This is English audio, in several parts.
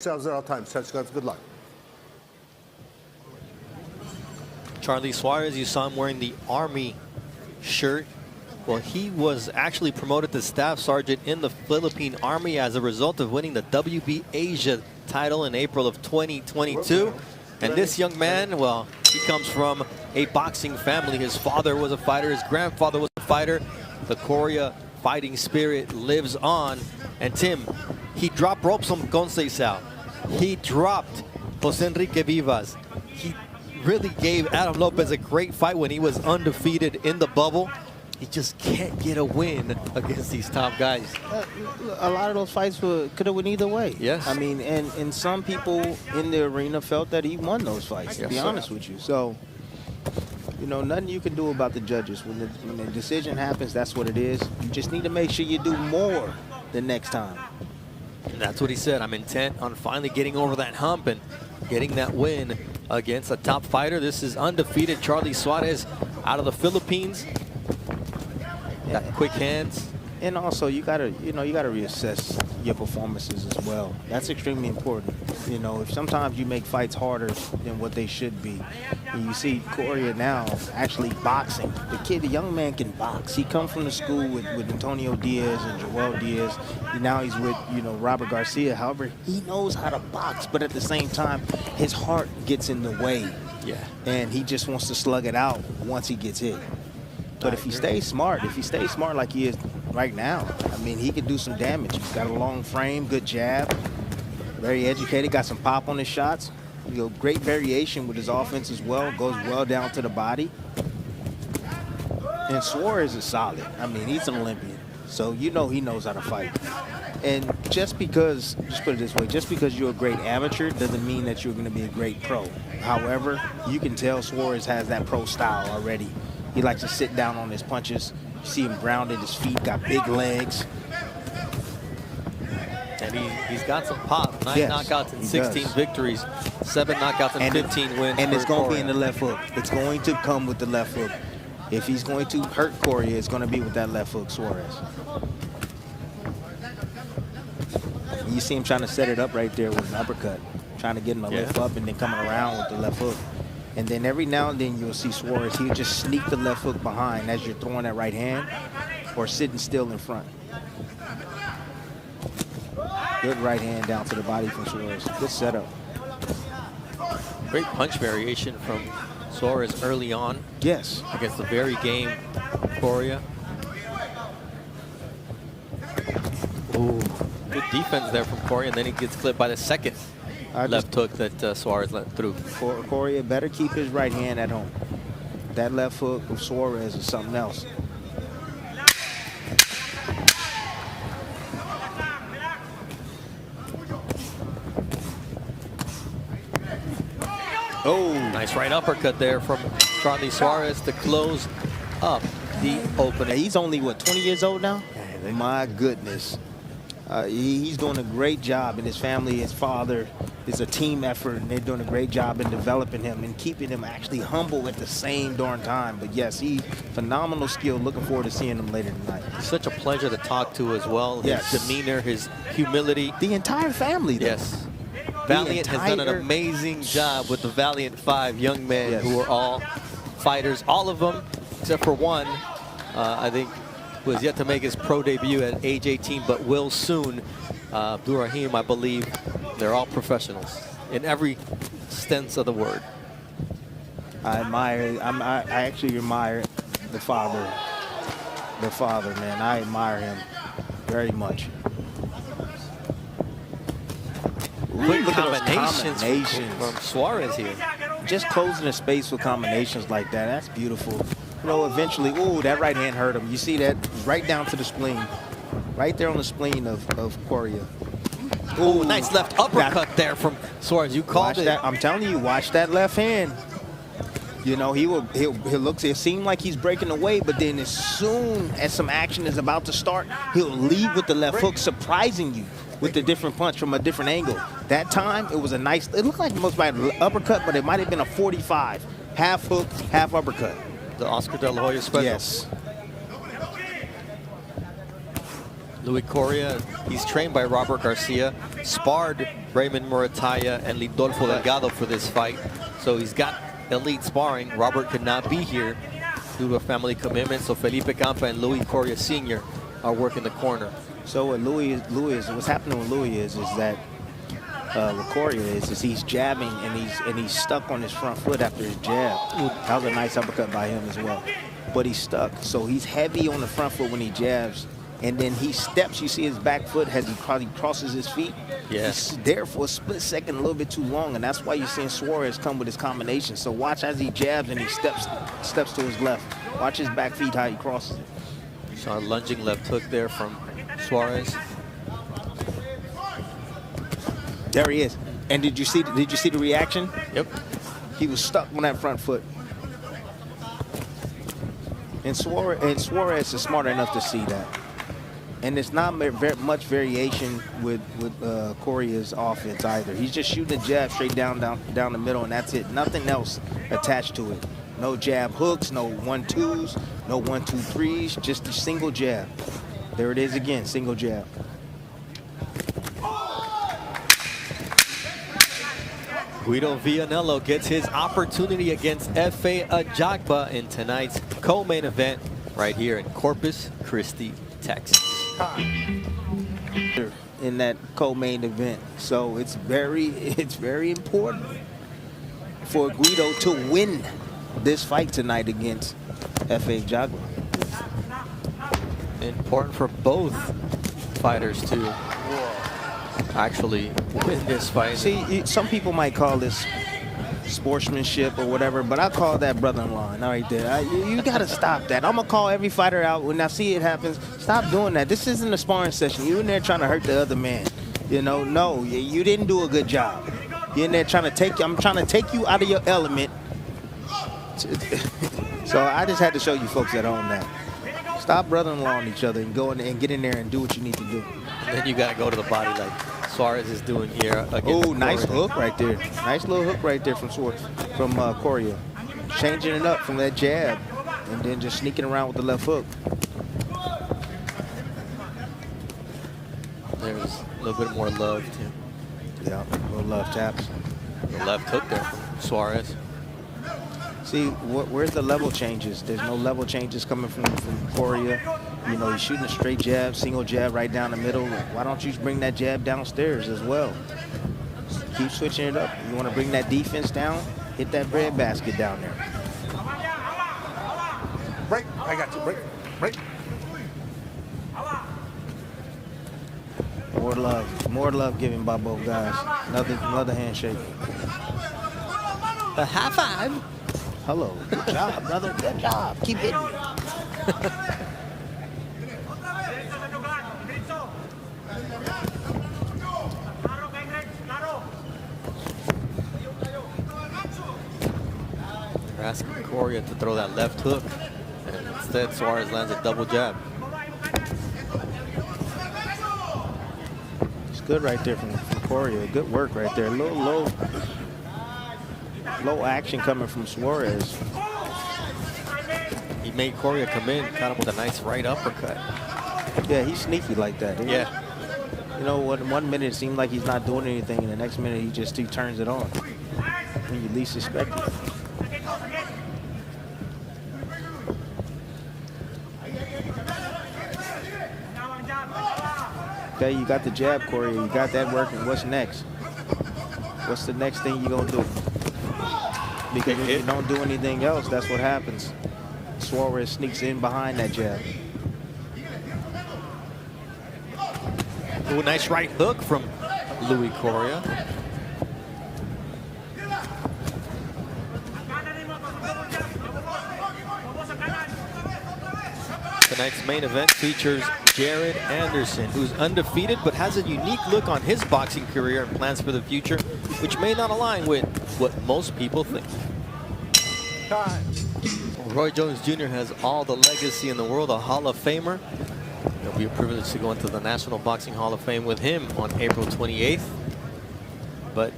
Yourselves at all times. Touch gloves. Good luck. Charly Suarez, you saw him wearing the Army shirt. Well, he was actually promoted to Staff Sergeant in the Philippine Army as a result of winning the WB Asia title in April of 2022. And this young man, well, he comes from a boxing family. His father was a fighter. His grandfather was a fighter. The Coria fighting spirit lives on. And Tim, he dropped ropes on Conceição. He dropped Jose Enrique Vivas. He really gave Adam Lopez a great fight when he was undefeated in the bubble. He just can't get a win against these top guys. A lot of those fights could have went either way. Yes. I mean, and some people in the arena felt that he won those fights, to be honest with you. So, you know, nothing you can do about the judges. When the decision happens, that's what it is. You just need to make sure you do more the next time. And that's what he said. I'm intent on finally getting over that hump and getting that win against a top fighter. This is undefeated Charly Suarez out of the Philippines. Got quick hands. And also, you gotta reassess your performances as well. That's extremely important. You know, if sometimes you make fights harder than what they should be. And you see Coria now actually boxing. The young man can box. He comes from the school with Antonio Diaz and Joel Diaz. And now he's with, you know, Robert Garcia. However, he knows how to box, but at the same time, his heart gets in the way. Yeah. And he just wants to slug it out once he gets hit. But if he stays smart, like he is right now, I mean, he could do some damage. He's got a long frame, good jab, very educated, got some pop on his shots. You know, great variation with his offense as well, goes well down to the body. And Suarez is solid. I mean, he's an Olympian, so you know he knows how to fight. And just because, just put it this way, just because you're a great amateur doesn't mean that you're going to be a great pro. However, you can tell Suarez has that pro style already. He likes to sit down on his punches. You see him grounded, his feet, got big legs. And he's got some pop. 9 knockouts and 16 victories, 7 knockouts and 15 wins. And it's going to be in the left hook. It's going to come with the left hook. If he's going to hurt Coria, it's going to be with that left hook, Suarez. And you see him trying to set it up right there with an uppercut, trying to get him to lift up and then coming around with the left hook. And then every now and then you'll see Suarez, he'll just sneak the left hook behind as you're throwing that right hand or sitting still in front. Good right hand down to the body from Suarez. Good setup. Great punch variation from Suarez early on. Yes. Against the very game Coria. Ooh, good defense there from Coria, and then he gets clipped by the second left hook that Suarez let through. Coria better keep his right hand at home. That left hook of Suarez is something else. Oh, nice right uppercut there from Charly Suarez to close up the opening. He's only, what, 20 years old now? My goodness. He's doing a great job, and his family, his father, is a team effort, and they're doing a great job in developing him and keeping him actually humble at the same darn time. But yes, he phenomenal skill. Looking forward to seeing him later tonight. Such a pleasure to talk to as well. His demeanor, his humility. The entire family, though. Yes. Valiant has done an amazing job with the Valiant 5 young men who are all fighters. All of them, except for one, I think, was yet to make his pro debut at age 18, but will soon. Abdurrahim, I believe, they're all professionals in every sense of the word. I actually admire the father. The father, man. I admire him very much. Quick combinations from Suarez here. Just closing the space with combinations like that, that's beautiful. You know, eventually, ooh, that right hand hurt him. You see that right down to the spleen. Right there on the spleen of Coria. Ooh, nice left uppercut there from Suarez. You called it. That. I'm telling you, watch that left hand. You know, he'll seem like he's breaking away, but then as soon as some action is about to start, he'll leave with the left hook, surprising you with a different punch from a different angle. That time, it was a nice, it looked like most by an uppercut, but it might have been a 45. Half hook, half uppercut. The Oscar De La Hoya special. Yes. Luis Coria, he's trained by Robert Garcia, sparred Raymond Murataya and Lidolfo Delgado for this fight. So he's got elite sparring. Robert could not be here due to a family commitment. So Felipe Campa and Luis Coria Sr. are working the corner. So what what's happening with Louis is that with Coria is he's jabbing and he's stuck on his front foot after his jab. That was a nice uppercut by him as well. But he's stuck. So he's heavy on the front foot when he jabs. And then he steps. You see his back foot as he crosses his feet. Yeah. He's there for a split second, a little bit too long. And that's why you're seeing Suarez come with his combination. So watch as he jabs and he steps to his left. Watch his back feet, how he crosses it. Saw a lunging left hook there from Suarez. There he is. And did you see the reaction? Yep. He was stuck on that front foot. And Suarez is smart enough to see that. And it's not very much variation with Coria's offense either. He's just shooting a jab straight down the middle, and that's it. Nothing else attached to it. No jab hooks, no 1-2s, no 1-2-3s, just a single jab. There it is again, single jab. Guido Vianello gets his opportunity against Efe Ajagba in tonight's co-main event right here in Corpus Christi, Texas. In that co-main event, so it's very important for Guido to win this fight tonight against Efe Ajagba. Important for both fighters to actually win this fight. See, some people might call this sportsmanship or whatever, but I call that brother-in-law right there. You got to stop that. I'm going to call every fighter out when I see it happens. Stop doing that. This isn't a sparring session. You're in there trying to hurt the other man. You know, no, you didn't do a good job. You're in there trying to I'm trying to take you out of your element. So I just had to show you folks at home that. Stop brother-in-law on each other and go in and get in there and do what you need to do. And then you got to go to the body like Suarez is doing here. Oh, nice hook right there. Nice little hook right there from Coria. Changing it up from that jab and then just sneaking around with the left hook. There's a little bit more love too. Yeah, a little love taps. The left hook there from Suarez. See, where's the level changes? There's no level changes coming from Coria. You know, he's shooting a straight jab, single jab right down the middle. Why don't you bring that jab downstairs as well? Keep switching it up. You want to bring that defense down? Hit that bread basket down there. Break. I got you. Break. More love given by both guys. Another handshake. A high five. Hello. Good job, brother. Good job. Keep hitting me. They're asking Coria to throw that left hook, and instead Suarez lands a double jab. It's good right there from Coria. Good work right there. A little low action coming from Suarez. He made Coria come in, caught him with a nice right uppercut. Yeah, he's sneaky like that. Yeah. You know, one minute it seems like he's not doing anything, and the next minute he turns it on when you least expect it. Okay, you got the jab, Coria. You got that working. What's next? What's the next thing you're gonna do? Because if you don't do anything else, that's what happens. Suarez sneaks in behind that jab. Ooh, nice right hook from Luis Coria. Tonight's main event features Jared Anderson, who's undefeated but has a unique look on his boxing career and plans for the future, which may not align with what most people think. Time. Roy Jones Jr. has all the legacy in the world, a Hall of Famer. It'll be a privilege to go into the National Boxing Hall of Fame with him on April 28th. But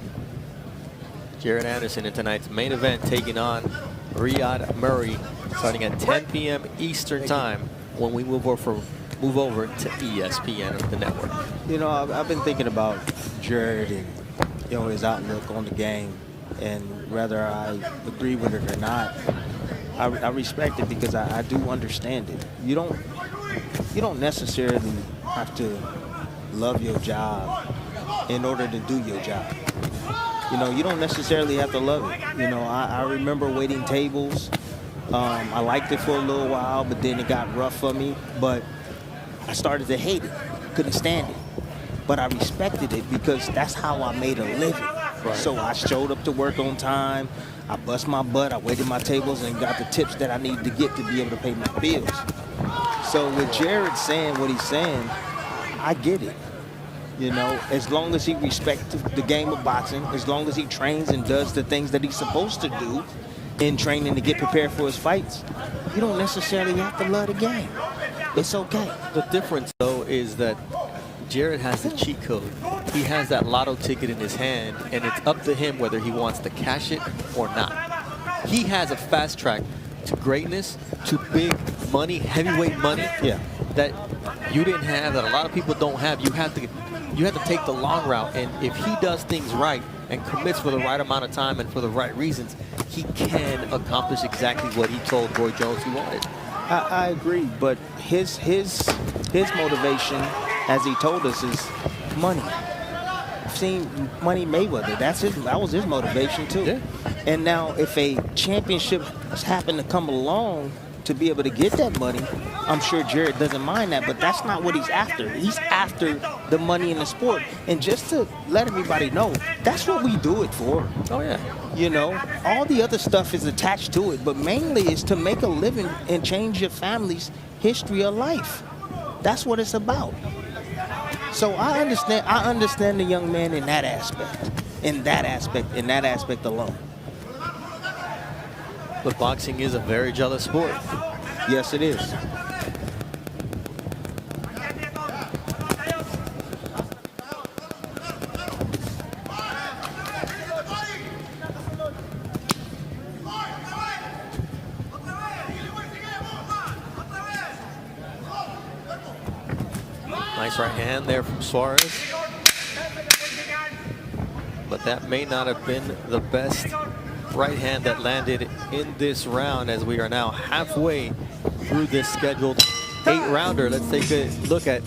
Jared Anderson in tonight's main event taking on Riyad Murray starting at 10 p.m. Eastern Time when we move over to ESPN, the network. You know, I've been thinking about Jared and his outlook on the game, and whether I agree with it or not, I respect it because I do understand it. You don't necessarily have to love your job in order to do your job. You don't necessarily have to love it. I remember waiting tables. I liked it for a little while, but then it got rough for me. But I started to hate it. Couldn't stand it. But I respected it because that's how I made a living. Right. So I showed up to work on time. I bust my butt. I waited my tables and got the tips that I needed to get to be able to pay my bills. So with Jared saying what he's saying, I get it. As long as he respects the game of boxing, as long as he trains and does the things that he's supposed to do in training to get prepared for his fights, you don't necessarily have to love the game. It's okay. The difference, though, is that Jared has the cheat code. He has that lotto ticket in his hand, and it's up to him whether he wants to cash it or not. He has a fast track to greatness, to big money, heavyweight money, that you didn't have, that a lot of people don't have. You have to take the long route, and if he does things right and commits for the right amount of time and for the right reasons, he can accomplish exactly what he told Roy Jones he wanted. I agree, but his motivation, as he told us, is money. I've seen Money Mayweather. That was his motivation too. Yeah. And now, if a championship has happened to come along to be able to get that money, I'm sure Jared doesn't mind that, but that's not what he's after. He's after the money in the sport. And just to let everybody know, that's what we do it for. Oh, yeah. All the other stuff is attached to it, but mainly it's to make a living and change your family's history of life. That's what it's about. So I understand the young man in that aspect alone. But boxing is a very jealous sport. Yes, it is. Nice right hand there from Suarez. But that may not have been the best right hand that landed in this round, as we are now halfway through this scheduled 8-rounder. Let's take a look at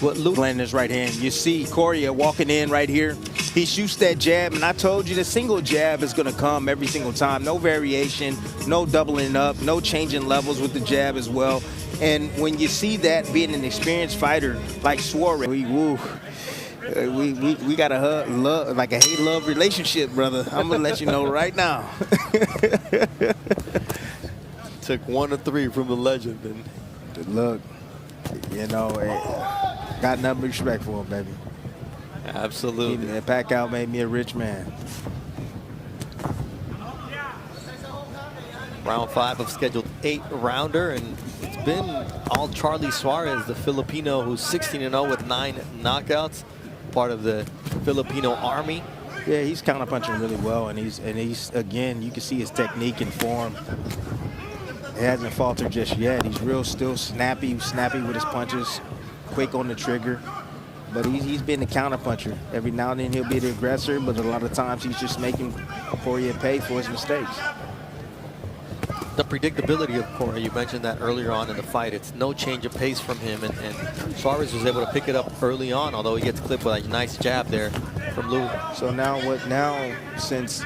what Luke landed his right hand. You see Coria walking in right here. He shoots that jab, and I told you the single jab is going to come every single time. No variation, no doubling up, no changing levels with the jab as well. And when you see that, being an experienced fighter like Suarez, we got a hate-love relationship, brother. I'm going to let you know right now. Took 1 of 3 from the legend. And look, got nothing but respect for him, baby. Absolutely. Pacquiao made me a rich man. Round 5 of scheduled 8-rounder, and it's been all Charly Suarez, the Filipino, who's 16-0 with 9 knockouts, part of the Filipino Army. Yeah, he's counterpunching really well, and he's again, you can see his technique and form. It hasn't faltered just yet. He's still snappy with his punches, quick on the trigger. But he's been a counterpuncher. Every now and then he'll be the aggressor, but a lot of times he's just making Coria pay for his mistakes. The predictability of Coria, you mentioned that earlier on in the fight. It's no change of pace from him, and Suarez was able to pick it up early on, although he gets clipped with a nice jab there from Lou. So now since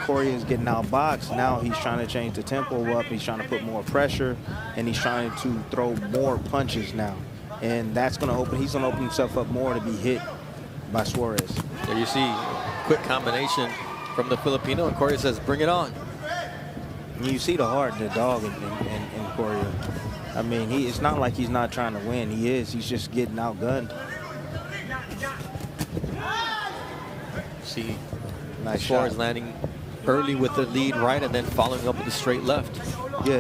Coria is getting outboxed, now he's trying to change the tempo up. He's trying to put more pressure, and he's trying to throw more punches now. And that's going to he's going to open himself up more to be hit by Suarez. There you see quick combination from the Filipino, and Coria says, bring it on. And you see the heart in the dog in Coria. I mean, it's not like he's not trying to win. He is. He's just getting outgunned. See, nice Suarez shot. landing early with the lead right and then following up with the straight left. Yeah,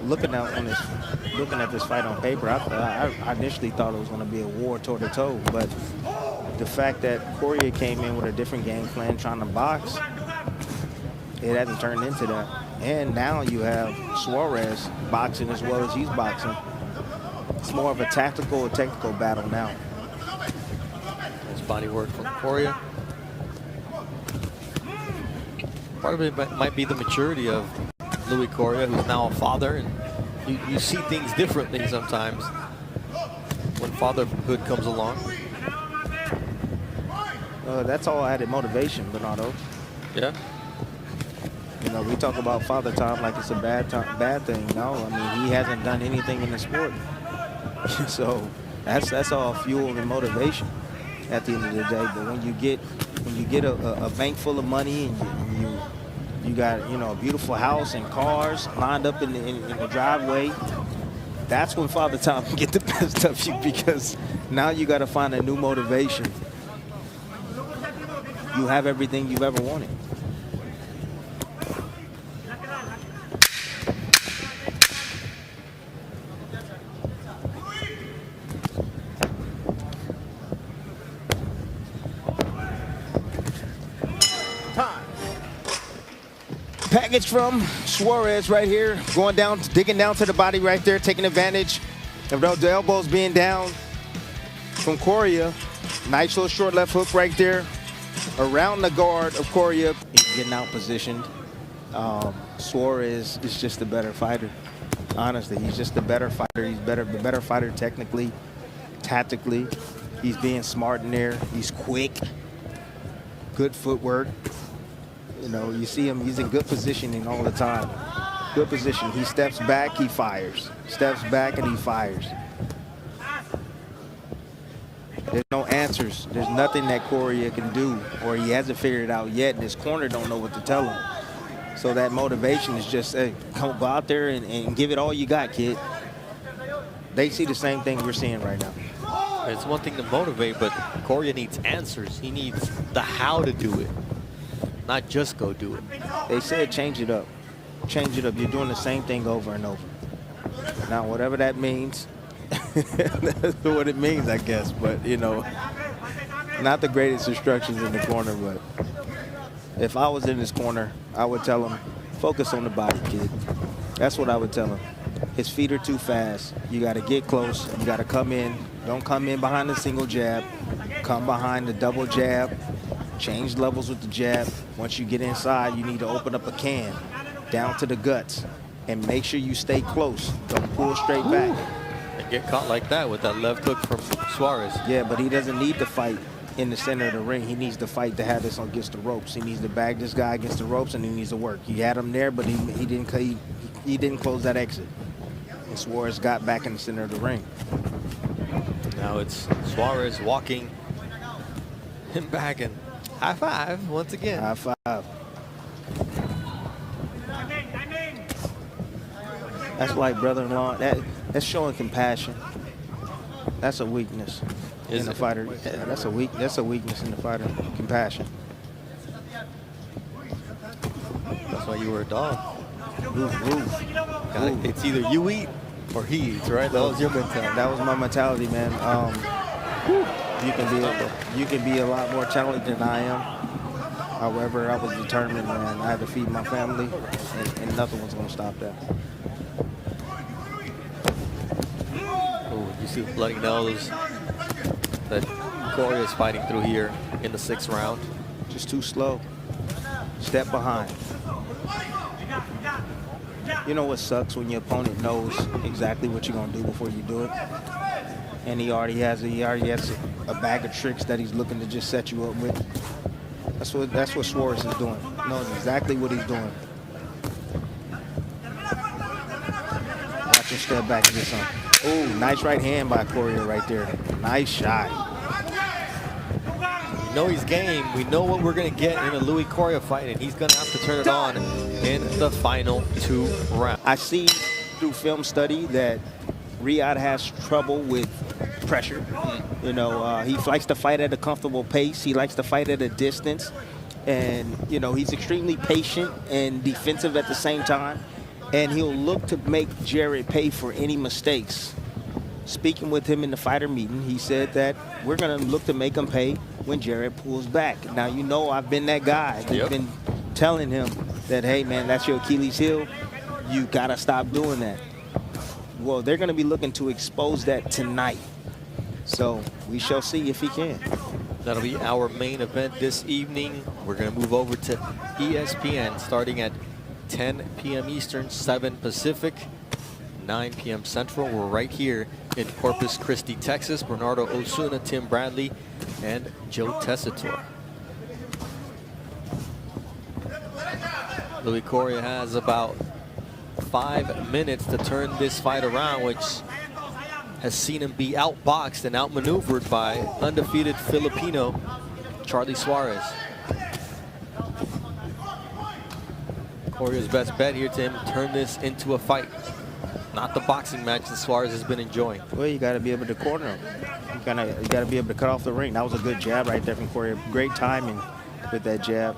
looking at this fight on paper, I initially thought it was going to be a war toe-to-toe, but the fact that Coria came in with a different game plan trying to box, it hasn't turned into that. And now you have Suarez boxing as well as he's boxing. It's more of a technical battle now. Nice body work from Coria. Part of it might be the maturity of Luis Coria, who's now a father, and you see things differently sometimes when fatherhood comes along. That's all added motivation, Bernardo. Yeah. You know, we talk about father time like it's a bad thing. No, I mean, he hasn't done anything in the sport. So that's all fuel and motivation at the end of the day. But when you get a bank full of money and you got, you know, a beautiful house and cars lined up in the driveway, that's when father time can get the best of you, because now you got to find a new motivation. You have everything you've ever wanted. Package from Suarez right here, going down, digging down to the body right there, taking advantage of the elbows being down from Coria. Nice little short left hook right there around the guard of Coria. He's getting out positioned. Suarez is just a better fighter. Honestly, he's just a better fighter. He's the better fighter technically, tactically. He's being smart in there. He's quick, good footwork. You know, you see him, he's in good positioning all the time. Good position. He steps back, he fires. Steps back and he fires. There's no answers. There's nothing that Coria can do, or he hasn't figured it out yet, and his corner don't know what to tell him. So that motivation is just, hey, go out there and give it all you got, kid. They see the same thing we're seeing right now. It's one thing to motivate, but Coria needs answers. He needs the how to do it, not just go do it. They said change it up. Change it up. You're doing the same thing over and over. Now, whatever that means, that's what it means, I guess. But, you know, not the greatest instructions in the corner, but if I was in his corner, I would tell him, focus on the body, kid. That's what I would tell him. His feet are too fast. You got to get close. You got to come in. Don't come in behind the single jab. Come behind the double jab. Change levels with the jab. Once you get inside, you need to open up a can down to the guts and make sure you stay close. Don't pull straight back. And get caught like that with that left hook from Suarez. Yeah, but he doesn't need to fight in the center of the ring. He needs to fight to have this against the ropes. He needs to bag this guy against the ropes, and he needs to work. He had him there, but he didn't close that exit. And Suarez got back in the center of the ring. Now it's Suarez walking him back, and high five once again. High five. That's like brother-in-law. That's showing compassion. That's a weakness in the fighter. Yeah, that's a weakness in the fighter. Compassion. That's why you were a dog. Roof. It's either you eat or he eats, right? That was your mentality. That was my mentality, man. You can be a lot more talented than I am. However, I was determined, man. I had to feed my family, and nothing was going to stop that. Ooh, you see the bloody nose that Coria is fighting through here in the 6th round. Just too slow. Step behind. You know what sucks when your opponent knows exactly what you're going to do before you do it, and he already has a bag of tricks that he's looking to just set you up with. That's what Suarez is doing. He knows exactly what he's doing. Watch him step back and get something. Oh, nice right hand by Coria right there. Nice shot. We know he's game. We know what we're going to get in a Luis Coria fight, and he's going to have to turn it on in the final 2 rounds. I see through film study that Riyad has trouble with pressure. You know, he likes to fight at a comfortable pace. He likes to fight at a distance. And, you know, he's extremely patient and defensive at the same time. And he'll look to make Jarrett pay for any mistakes. Speaking with him in the fighter meeting, he said that we're going to look to make him pay when Jarrett pulls back. Now, you know, I've been that guy. I've been telling him that, hey, man, that's your Achilles heel. You got to stop doing that. Well, they're going to be looking to expose that tonight. So we shall see if he can. That'll be our main event this evening. We're going to move over to ESPN starting at 10 p.m. Eastern, 7 Pacific, 9 p.m. Central. We're right here in Corpus Christi, Texas. Bernardo Osuna, Tim Bradley, and Joe Tessitore. Luis Coria has about 5 minutes to turn this fight around, which has seen him be outboxed and outmaneuvered by undefeated Filipino Charly Suarez. Coria's best bet here to him turn this into a fight, not the boxing match that Suarez has been enjoying. Well, you got to be able to corner him. You got to be able to cut off the ring. That was a good jab right there from Coria. Great timing with that jab.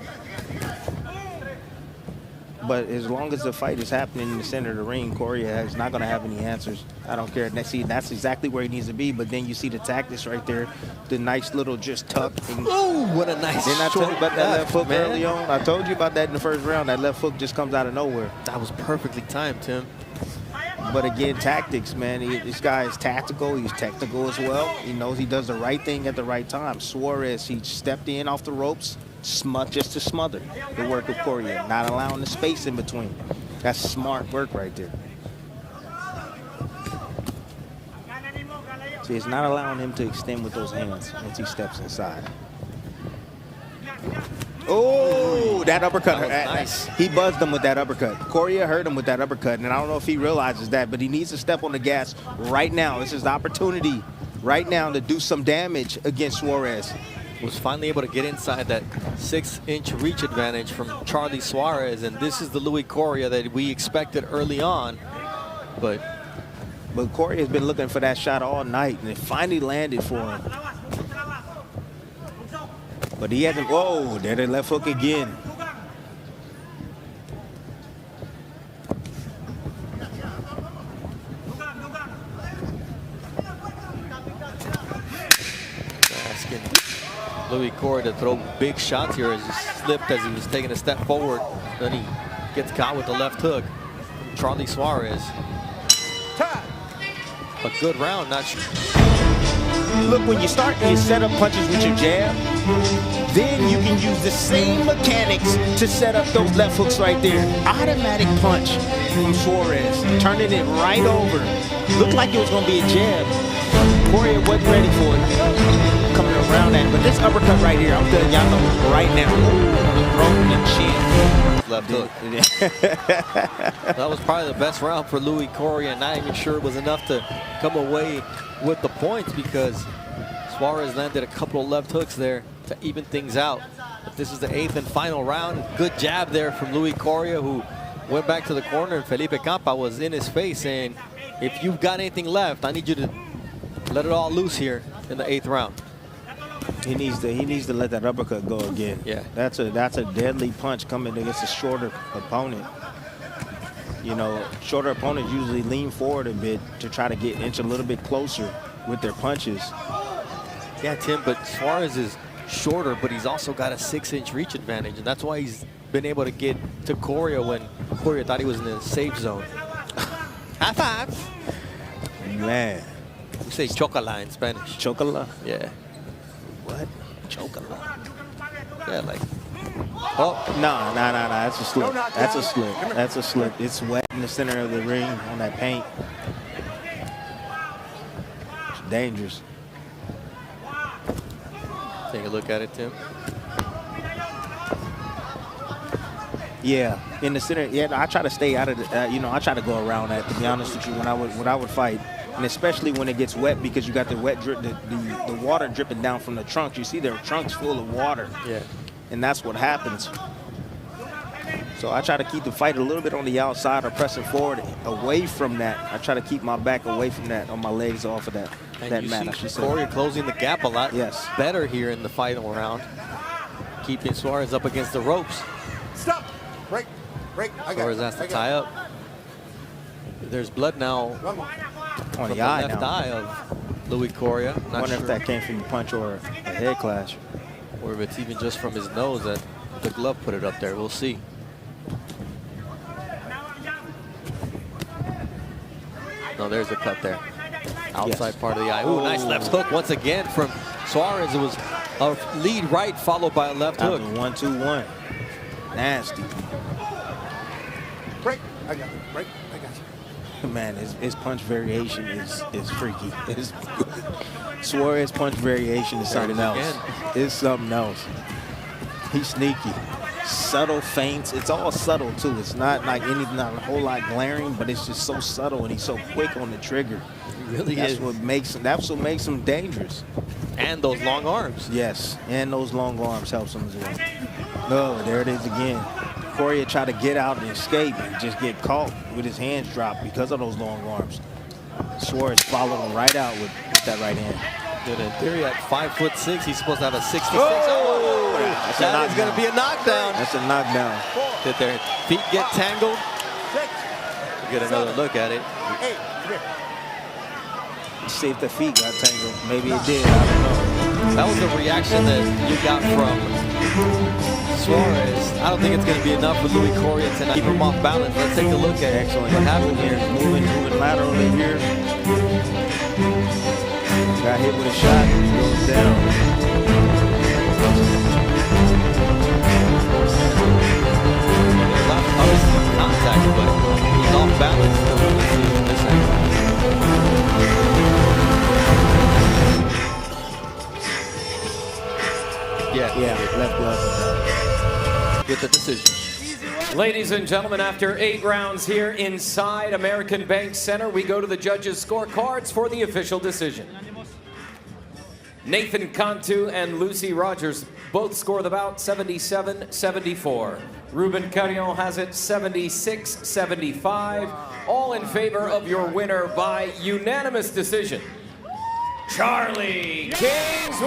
But as long as the fight is happening in the center of the ring, Coria is not going to have any answers. I don't care. See, that's exactly where he needs to be. But then you see the tactics right there, the nice little just tuck. Ooh, what a nice Didn't I tell you about that left hook early on? I told you about that in the first round. That left hook just comes out of nowhere. That was perfectly timed, Tim. But again, tactics, man. This guy is tactical. He's technical as well. He knows he does the right thing at the right time. Suarez, he stepped in off the ropes, just to smother the work of Coria, not allowing the space in between. That's smart work right there. See, it's not allowing him to extend with those hands once he steps inside. Oh, that uppercut. That was nice. He buzzed him with that uppercut. Coria hurt him with that uppercut, and I don't know if he realizes that, but he needs to step on the gas right now. This is the opportunity right now to do some damage against Suarez. Was finally able to get inside that 6-inch reach advantage from Charly Suarez, and this is the Luis Coria that we expected early on. But Coria has been looking for that shot all night, and it finally landed for him. But he hasn't. Whoa, there the left hook again. Luis Coria to throw big shots here as he slipped as he was taking a step forward. Then he gets caught with the left hook from Charly Suarez. A good round, not sure. Look, when you start your setup punches with your jab, then you can use the same mechanics to set up those left hooks right there. Automatic punch from Suarez, turning it right over. Looked like it was going to be a jab. Coria wasn't ready for it. Coming around that, but this uppercut right here, I'm telling y'all know right now, broken the chin. Left hook. That was probably the best round for Luis Coria. Not even sure it was enough to come away with the points because Suarez landed a couple of left hooks there to even things out. But this is the 8th and final round. Good jab there from Luis Coria, who went back to the corner, and Felipe Campa was in his face saying, if you've got anything left, I need you to let it all loose here in the 8th round. He needs to let that uppercut go again. Yeah. That's a deadly punch coming against a shorter opponent. You know, shorter opponents usually lean forward a bit to try to inch a little bit closer with their punches. Yeah, Tim, but Suarez is shorter, but he's also got a 6-inch reach advantage, and that's why he's been able to get to Coria when Coria thought he was in the safe zone. High five. Man. We say chocola in Spanish. Chocola? Yeah. What? Chocola? Yeah, like. Oh. No. That's a slip. That's a slip. That's a slip. It's wet in the center of the ring on that paint. It's dangerous. Take a look at it, Tim. Yeah, in the center. Yeah, I try to stay out of the. You know, I try to go around that. To be honest with you, when I would fight, and especially when it gets wet, because you got the wet drip, the water dripping down from the trunks. You see their trunks full of water. Yeah. And that's what happens. So I try to keep the fight a little bit on the outside or pressing forward away from that. I try to keep my back away from that, on my legs off of that. And that you mat, see Coria closing the gap a lot better here in the final round, keeping Suarez up against the ropes. Stop. Break. Suarez has to tie up. There's blood now on the eye left eye of Luis Coria. I wonder if that came from the punch or a head clash. Or if it's even just from his nose that the glove put it up there. We'll see. No, there's a cut there. Outside part of the eye. Ooh, nice left hook once again from Suarez. It was A lead right followed by a left That hook. was 1-2-1. Nasty. Break. I got you. Break. I got you. Man, his punch variation is freaky. Suarez punch variation is something else. It's something else. He's sneaky. Subtle feints. It's all subtle too. It's not like anything, not a whole lot glaring, but it's just so subtle, and he's so quick on the trigger. He really That's is. what makes him dangerous. And those long arms. Yes, and those long arms helps him as well. No, there it is again. Coria tried to get out and escape and just get caught with his hands dropped because of those long arms. Suarez followed him right out with that right hand. Good. In theory, at 5'6", he's supposed to have a 66. Oh! That's a That is going to knockdown. be a knockdown. That's a knockdown. Did their feet get tangled? 6. Get another look at it. 8. Come here. See if the feet got tangled. Maybe it did. I don't know. That was the reaction that you got from Suarez. I don't think it's going to be enough for Luis Coria to keep him off balance. Let's take a look at it. Excellent. What happened here? Moving laterally here. Got hit with a shot. Goes down. There's obviously contact, but he's off balance. In this angle. Yeah, left glove. With the decision. Ladies and gentlemen, after 8 rounds here inside American Bank Center, we go to the judges' scorecards for the official decision. Nathan Cantu and Lucy Rogers both score the bout 77-74. Ruben Carrion has it 76-75. All in favor of your winner by unanimous decision, Charly Suarez.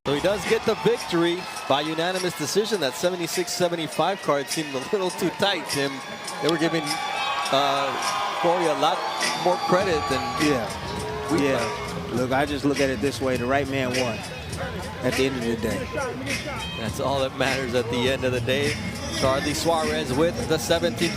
So he does get the victory by unanimous decision. That 76-75 card seemed a little too tight, Tim. They were giving Coria a lot more credit than Look, I just look at it this way. The right man won at the end of the day. That's all that matters at the end of the day. Charly Suarez with the 17th victory.